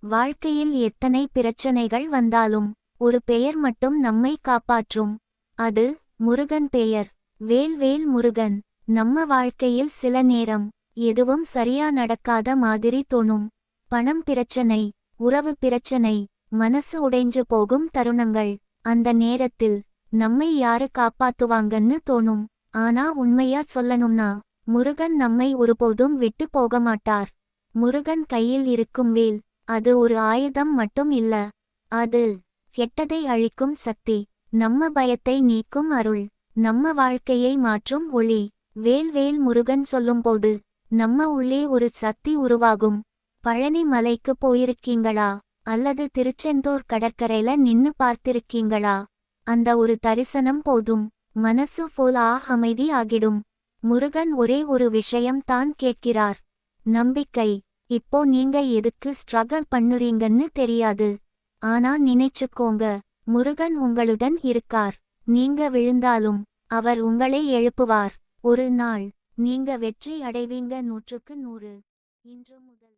வாழ்க்கையில் எத்தனை பிரச்சனைகள் வந்தாலும் ஒரு பெயர் மட்டும் நம்மை காப்பாற்றும். அது முருகன் பெயர். வேல் வேல் முருகன். நம்ம வாழ்க்கையில் சில நேரம் எதுவும் சரியா நடக்காத மாதிரி தோணும். பணம் பிரச்சனை, உறவு பிரச்சனை, மனசு உடைஞ்சு போகும் தருணங்கள். அந்த நேரத்தில் நம்மை யாரு காப்பாத்துவாங்கன்னு தோணும். ஆனா உண்மையா சொல்லணும்னா முருகன் நம்மை ஒருபோதும் விட்டு போக மாட்டார். முருகன் கையில் இருக்கும் வேல், அது ஒரு ஆயுதம் மட்டும் இல்ல. அது கெட்டதை அழிக்கும் சக்தி. நம்ம பயத்தை நீக்கும் அருள். நம்ம வாழ்க்கையை மாற்றும் ஒளி. வேல் வேல் முருகன் சொல்லும்போது நம்ம உள்ளே ஒரு சக்தி உருவாகும். பழனி மலைக்கு போயிருக்கீங்களா? அல்லது திருச்செந்தூர் கடற்கரையில நின்னு பார்த்திருக்கீங்களா? அந்த ஒரு தரிசனம் போதும், மனசு ஃபுல்லா அமைதி ஆகிடும். முருகன் ஒரே ஒரு விஷயம் தான் கேட்கிறார், நம்பிக்கை. இப்போ நீங்க எதுக்கு ஸ்ட்ரகிள் பண்ணுறீங்கன்னு தெரியாது. ஆனா நினைச்சுக்கோங்க, முருகன் உங்களுடன் இருக்கார். நீங்க விழுந்தாலும் அவர் உங்களை எழுப்புவார். ஒரு நாள் நீங்க வெற்றி அடைவீங்க. 100க்கு 100. இன்று முதல்